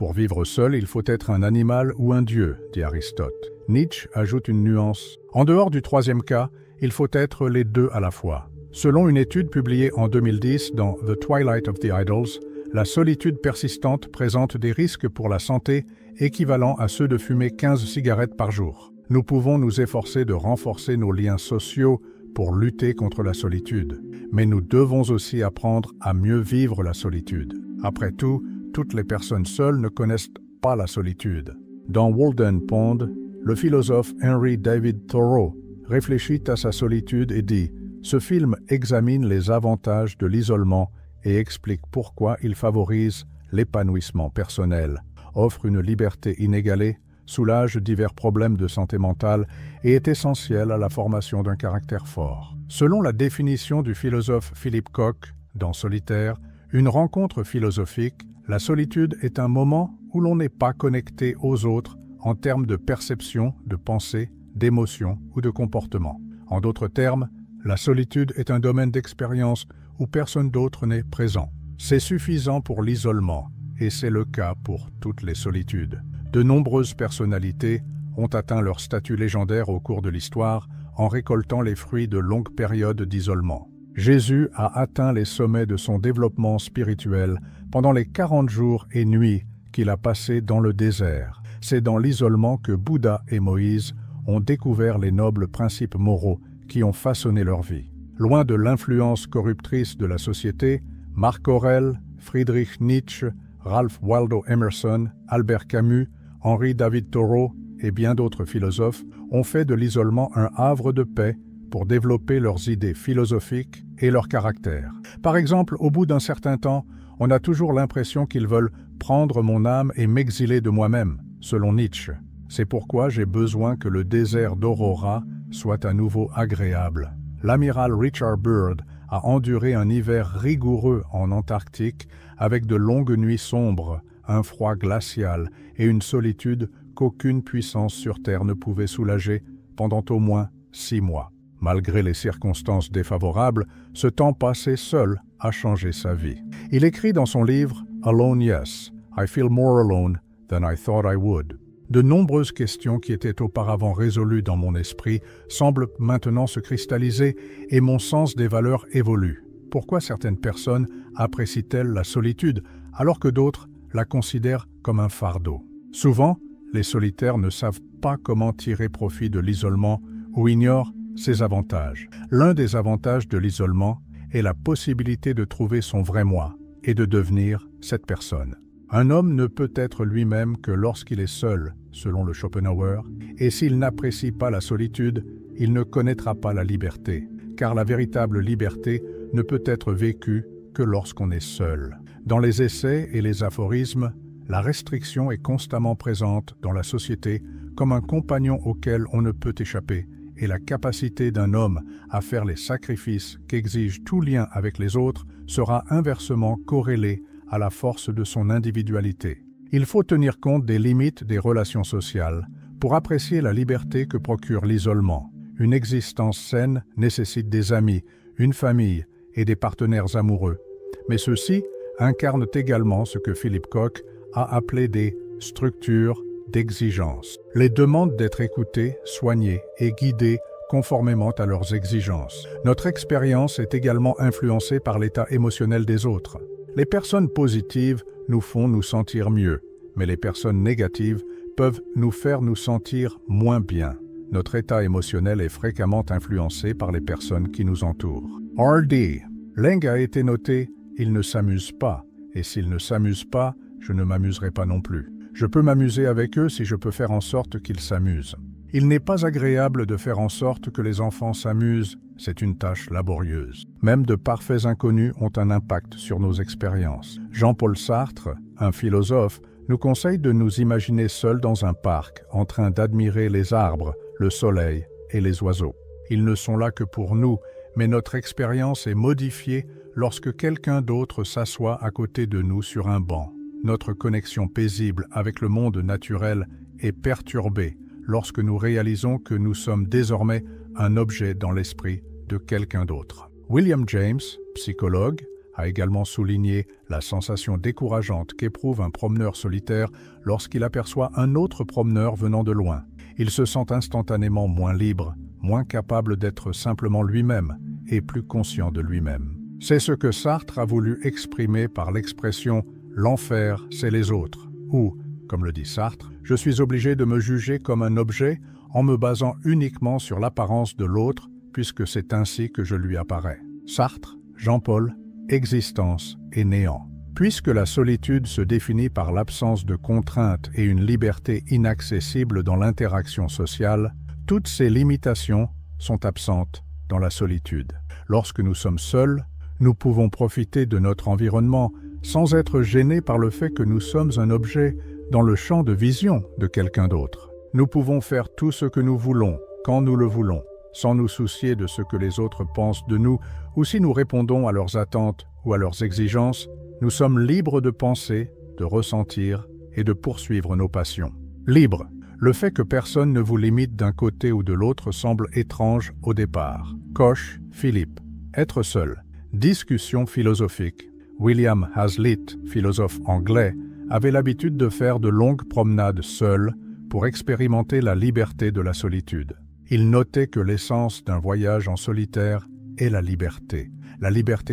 Pour vivre seul, il faut être un animal ou un dieu, dit Aristote. Nietzsche ajoute une nuance. En dehors du troisième cas, il faut être les deux à la fois. Selon une étude publiée en 2010 dans The Twilight of the Idols, la solitude persistante présente des risques pour la santé équivalents à ceux de fumer 15 cigarettes par jour. Nous pouvons nous efforcer de renforcer nos liens sociaux pour lutter contre la solitude, mais nous devons aussi apprendre à mieux vivre la solitude. Après tout, toutes les personnes seules ne connaissent pas la solitude. Dans Walden Pond, le philosophe Henry David Thoreau réfléchit à sa solitude et dit « Ce film examine les avantages de l'isolement et explique pourquoi il favorise l'épanouissement personnel, offre une liberté inégalée, soulage divers problèmes de santé mentale et est essentiel à la formation d'un caractère fort. » Selon la définition du philosophe Philip Koch, dans Solitaire, une rencontre philosophique, la solitude est un moment où l'on n'est pas connecté aux autres en termes de perception, de pensée, d'émotion ou de comportement. En d'autres termes, la solitude est un domaine d'expérience où personne d'autre n'est présent. C'est suffisant pour l'isolement, et c'est le cas pour toutes les solitudes. De nombreuses personnalités ont atteint leur statut légendaire au cours de l'histoire en récoltant les fruits de longues périodes d'isolement. Jésus a atteint les sommets de son développement spirituel pendant les 40 jours et nuits qu'il a passés dans le désert. C'est dans l'isolement que Bouddha et Moïse ont découvert les nobles principes moraux qui ont façonné leur vie. Loin de l'influence corruptrice de la société, Marc Aurèle, Friedrich Nietzsche, Ralph Waldo Emerson, Albert Camus, Henry David Thoreau et bien d'autres philosophes ont fait de l'isolement un havre de paix pour développer leurs idées philosophiques et leur caractère. Par exemple, au bout d'un certain temps, on a toujours l'impression qu'ils veulent prendre mon âme et m'exiler de moi-même, selon Nietzsche. C'est pourquoi j'ai besoin que le désert d'Aurora soit à nouveau agréable. L'amiral Richard Byrd a enduré un hiver rigoureux en Antarctique avec de longues nuits sombres, un froid glacial et une solitude qu'aucune puissance sur Terre ne pouvait soulager pendant au moins 6 mois. Malgré les circonstances défavorables, ce temps passé seul a changé sa vie. Il écrit dans son livre « Alone, yes, I feel more alone than I thought I would ». De nombreuses questions qui étaient auparavant résolues dans mon esprit semblent maintenant se cristalliser et mon sens des valeurs évolue. Pourquoi certaines personnes apprécient-elles la solitude alors que d'autres la considèrent comme un fardeau? Souvent, les solitaires ne savent pas comment tirer profit de l'isolement ou ignorent ses avantages. L'un des avantages de l'isolement est la possibilité de trouver son vrai moi et de devenir cette personne. Un homme ne peut être lui-même que lorsqu'il est seul, selon le Schopenhauer, et s'il n'apprécie pas la solitude, il ne connaîtra pas la liberté, car la véritable liberté ne peut être vécue que lorsqu'on est seul. Dans les essais et les aphorismes, la restriction est constamment présente dans la société comme un compagnon auquel on ne peut échapper, et la capacité d'un homme à faire les sacrifices qu'exige tout lien avec les autres sera inversement corrélée à la force de son individualité. Il faut tenir compte des limites des relations sociales pour apprécier la liberté que procure l'isolement. Une existence saine nécessite des amis, une famille et des partenaires amoureux. Mais ceux-ci incarnent également ce que Philip Koch a appelé des structures d'exigence. Les demandent d'être écoutés, soignés et guidés conformément à leurs exigences. Notre expérience est également influencée par l'état émotionnel des autres. Les personnes positives nous font nous sentir mieux, mais les personnes négatives peuvent nous faire nous sentir moins bien. Notre état émotionnel est fréquemment influencé par les personnes qui nous entourent. R.D. Leng a été noté « Il ne s'amuse pas, et s'il ne s'amuse pas, je ne m'amuserai pas non plus. Je peux m'amuser avec eux si je peux faire en sorte qu'ils s'amusent. » Il n'est pas agréable de faire en sorte que les enfants s'amusent, c'est une tâche laborieuse. Même de parfaits inconnus ont un impact sur nos expériences. Jean-Paul Sartre, un philosophe, nous conseille de nous imaginer seuls dans un parc, en train d'admirer les arbres, le soleil et les oiseaux. Ils ne sont là que pour nous, mais notre expérience est modifiée lorsque quelqu'un d'autre s'assoit à côté de nous sur un banc. Notre connexion paisible avec le monde naturel est perturbée lorsque nous réalisons que nous sommes désormais un objet dans l'esprit de quelqu'un d'autre. William James, psychologue, a également souligné la sensation décourageante qu'éprouve un promeneur solitaire lorsqu'il aperçoit un autre promeneur venant de loin. Il se sent instantanément moins libre, moins capable d'être simplement lui-même et plus conscient de lui-même. C'est ce que Sartre a voulu exprimer par l'expression « l'enfer, c'est les autres » ou, comme le dit Sartre, « je suis obligé de me juger comme un objet en me basant uniquement sur l'apparence de l'autre puisque c'est ainsi que je lui apparais. » Sartre, Jean-Paul, Existence et néant. Puisque la solitude se définit par l'absence de contraintes et une liberté inaccessible dans l'interaction sociale, toutes ces limitations sont absentes dans la solitude. Lorsque nous sommes seuls, nous pouvons profiter de notre environnement sans être gênés par le fait que nous sommes un objet dans le champ de vision de quelqu'un d'autre. Nous pouvons faire tout ce que nous voulons, quand nous le voulons, sans nous soucier de ce que les autres pensent de nous ou si nous répondons à leurs attentes ou à leurs exigences. Nous sommes libres de penser, de ressentir et de poursuivre nos passions. Libres. Le fait que personne ne vous limite d'un côté ou de l'autre semble étrange au départ. Koch, Philippe. Être seul. Discussion philosophique. William Hazlitt, philosophe anglais, avait l'habitude de faire de longues promenades seul pour expérimenter la liberté de la solitude. Il notait que l'essence d'un voyage en solitaire est la liberté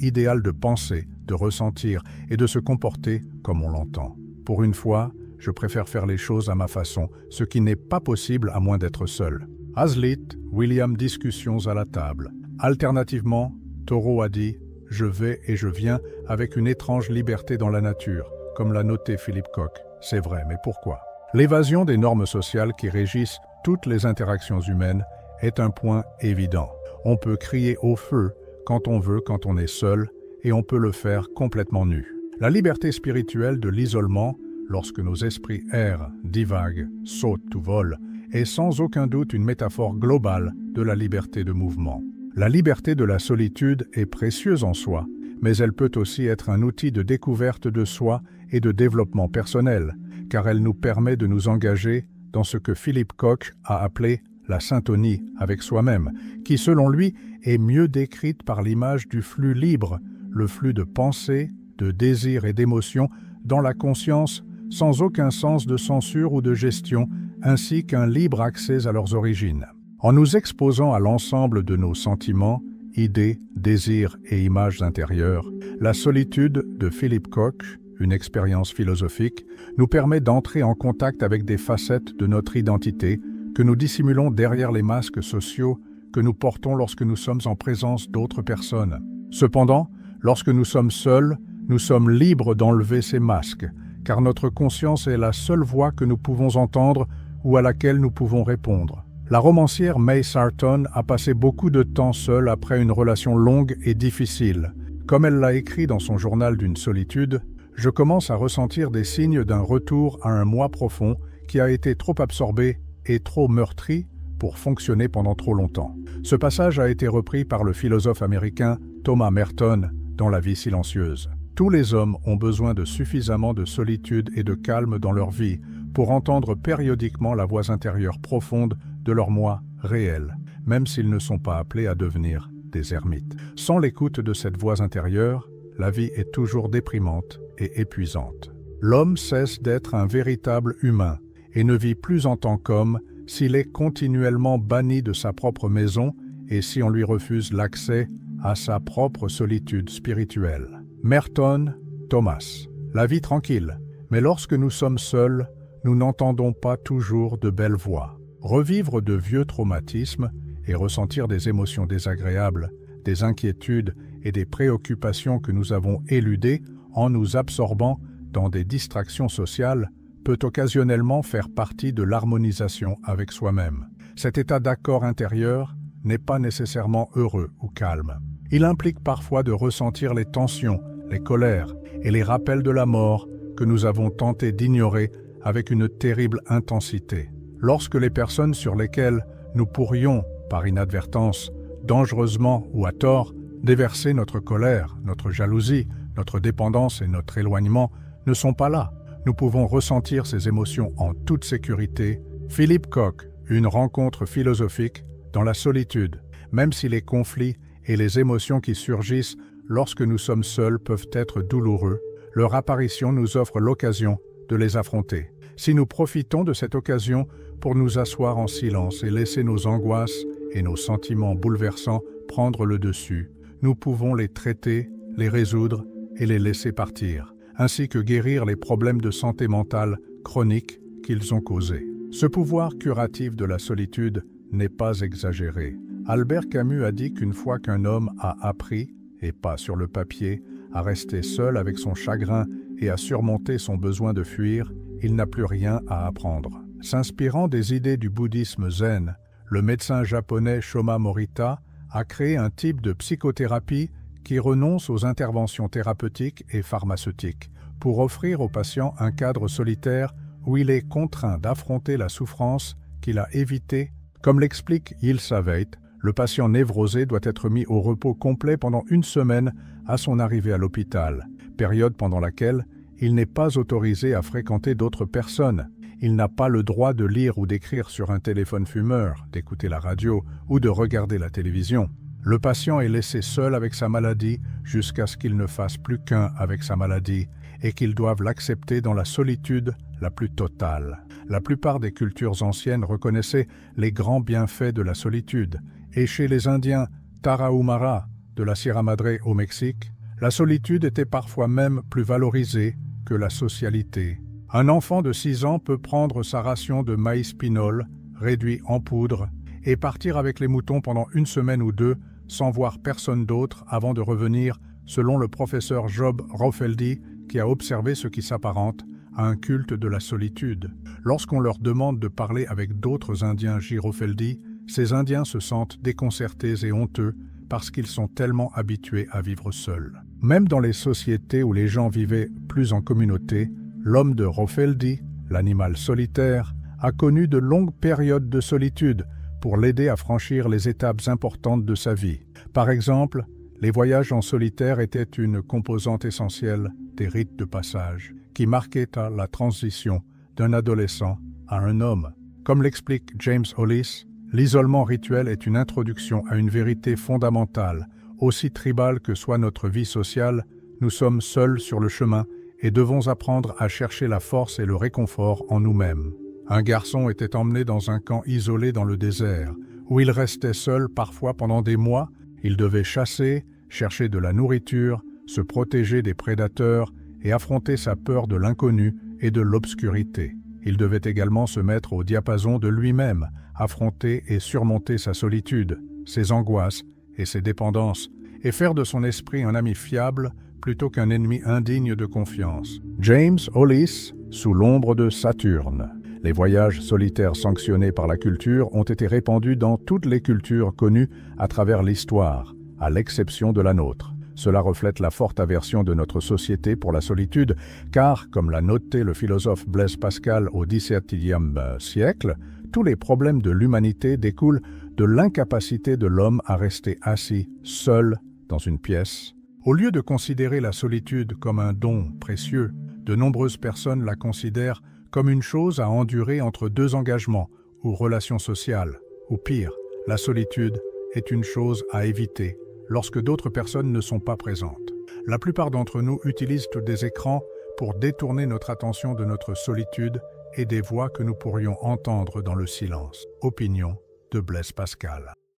idéale de penser, de ressentir et de se comporter comme on l'entend. Pour une fois, je préfère faire les choses à ma façon, ce qui n'est pas possible à moins d'être seul. Hazlitt, William, discussions à la table. Alternativement, Thoreau a dit « Je vais et je viens avec une étrange liberté dans la nature », comme l'a noté Philippe Koch. C'est vrai, mais pourquoi? L'évasion des normes sociales qui régissent toutes les interactions humaines est un point évident. On peut crier au feu quand on veut, quand on est seul, et on peut le faire complètement nu. La liberté spirituelle de l'isolement, lorsque nos esprits errent, divaguent, sautent ou volent, est sans aucun doute une métaphore globale de la liberté de mouvement. La liberté de la solitude est précieuse en soi, mais elle peut aussi être un outil de découverte de soi et de développement personnel, car elle nous permet de nous engager dans ce que Philippe Koch a appelé la syntonie avec soi-même, qui selon lui est mieux décrite par l'image du flux libre, le flux de pensée, de désir et d'émotion dans la conscience sans aucun sens de censure ou de gestion, ainsi qu'un libre accès à leurs origines. En nous exposant à l'ensemble de nos sentiments, idées, désirs et images intérieures, la solitude de Philippe Koch, une expérience philosophique, nous permet d'entrer en contact avec des facettes de notre identité que nous dissimulons derrière les masques sociaux que nous portons lorsque nous sommes en présence d'autres personnes. Cependant, lorsque nous sommes seuls, nous sommes libres d'enlever ces masques, car notre conscience est la seule voix que nous pouvons entendre ou à laquelle nous pouvons répondre. La romancière May Sarton a passé beaucoup de temps seule après une relation longue et difficile. Comme elle l'a écrit dans son journal d'une solitude, « Je commence à ressentir des signes d'un retour à un moi profond qui a été trop absorbé et trop meurtri pour fonctionner pendant trop longtemps. » Ce passage a été repris par le philosophe américain Thomas Merton dans La vie silencieuse. Tous les hommes ont besoin de suffisamment de solitude et de calme dans leur vie pour entendre périodiquement la voix intérieure profonde de leur moi réel, même s'ils ne sont pas appelés à devenir des ermites. Sans l'écoute de cette voix intérieure, la vie est toujours déprimante et épuisante. L'homme cesse d'être un véritable humain et ne vit plus en tant qu'homme s'il est continuellement banni de sa propre maison et si on lui refuse l'accès à sa propre solitude spirituelle. Merton, Thomas. La vie tranquille, mais lorsque nous sommes seuls, nous n'entendons pas toujours de belles voix. Revivre de vieux traumatismes et ressentir des émotions désagréables, des inquiétudes et des préoccupations que nous avons éludées en nous absorbant dans des distractions sociales peut occasionnellement faire partie de l'harmonisation avec soi-même. Cet état d'accord intérieur n'est pas nécessairement heureux ou calme. Il implique parfois de ressentir les tensions, les colères et les rappels de la mort que nous avons tenté d'ignorer avec une terrible intensité. Lorsque les personnes sur lesquelles nous pourrions, par inadvertance, dangereusement ou à tort, déverser notre colère, notre jalousie, notre dépendance et notre éloignement ne sont pas là, nous pouvons ressentir ces émotions en toute sécurité. Philippe Koch, une rencontre philosophique dans la solitude, même si les conflits et les émotions qui surgissent lorsque nous sommes seuls, peuvent être douloureux, leur apparition nous offre l'occasion de les affronter. Si nous profitons de cette occasion pour nous asseoir en silence et laisser nos angoisses et nos sentiments bouleversants prendre le dessus, nous pouvons les traiter, les résoudre et les laisser partir, ainsi que guérir les problèmes de santé mentale chroniques qu'ils ont causés. Ce pouvoir curatif de la solitude n'est pas exagéré. Albert Camus a dit qu'une fois qu'un homme a appris, et pas sur le papier, à rester seul avec son chagrin et à surmonter son besoin de fuir, il n'a plus rien à apprendre. S'inspirant des idées du bouddhisme zen, le médecin japonais Shoma Morita a créé un type de psychothérapie qui renonce aux interventions thérapeutiques et pharmaceutiques pour offrir au patient un cadre solitaire où il est contraint d'affronter la souffrance qu'il a évitée. Comme l'explique Yil Saveit, le patient névrosé doit être mis au repos complet pendant 1 semaine à son arrivée à l'hôpital, période pendant laquelle il n'est pas autorisé à fréquenter d'autres personnes. Il n'a pas le droit de lire ou d'écrire sur un téléphone fumeur, d'écouter la radio ou de regarder la télévision. Le patient est laissé seul avec sa maladie jusqu'à ce qu'il ne fasse plus qu'un avec sa maladie et qu'il doive l'accepter dans la solitude la plus totale. La plupart des cultures anciennes reconnaissaient les grands bienfaits de la solitude, et chez les Indiens Tarahumara de la Sierra Madre au Mexique, la solitude était parfois même plus valorisée que la socialité. Un enfant de 6 ans peut prendre sa ration de maïs pinole, réduit en poudre, et partir avec les moutons pendant 1 semaine ou 2 sans voir personne d'autre avant de revenir, selon le professeur Job Rofeldi, qui a observé ce qui s'apparente à un culte de la solitude. Lorsqu'on leur demande de parler avec d'autres Indiens Girofeldi, ces Indiens se sentent déconcertés et honteux parce qu'ils sont tellement habitués à vivre seuls. Même dans les sociétés où les gens vivaient plus en communauté, l'homme de Rofeldi, l'animal solitaire, a connu de longues périodes de solitude pour l'aider à franchir les étapes importantes de sa vie. Par exemple, les voyages en solitaire étaient une composante essentielle des rites de passage, qui marquaient la transition d'un adolescent à un homme. Comme l'explique James Hollis, l'isolement rituel est une introduction à une vérité fondamentale. Aussi tribale que soit notre vie sociale, nous sommes seuls sur le chemin et devons apprendre à chercher la force et le réconfort en nous-mêmes. Un garçon était emmené dans un camp isolé dans le désert, où il restait seul parfois pendant des mois. Il devait chasser, chercher de la nourriture, se protéger des prédateurs et affronter sa peur de l'inconnu et de l'obscurité. Il devait également se mettre au diapason de lui-même, affronter et surmonter sa solitude, ses angoisses et ses dépendances, et faire de son esprit un ami fiable plutôt qu'un ennemi indigne de confiance. James Hollis, sous l'ombre de Saturne. Les voyages solitaires sanctionnés par la culture ont été répandus dans toutes les cultures connues à travers l'histoire, à l'exception de la nôtre. Cela reflète la forte aversion de notre société pour la solitude, car, comme l'a noté le philosophe Blaise Pascal au XVIIe siècle, tous les problèmes de l'humanité découlent de l'incapacité de l'homme à rester assis, seul, dans une pièce. Au lieu de considérer la solitude comme un don précieux, de nombreuses personnes la considèrent comme une chose à endurer entre 2 engagements ou relations sociales. Ou pire, la solitude est une chose à éviter lorsque d'autres personnes ne sont pas présentes. La plupart d'entre nous utilisent des écrans pour détourner notre attention de notre solitude et des voix que nous pourrions entendre dans le silence. Opinion de Blaise Pascal.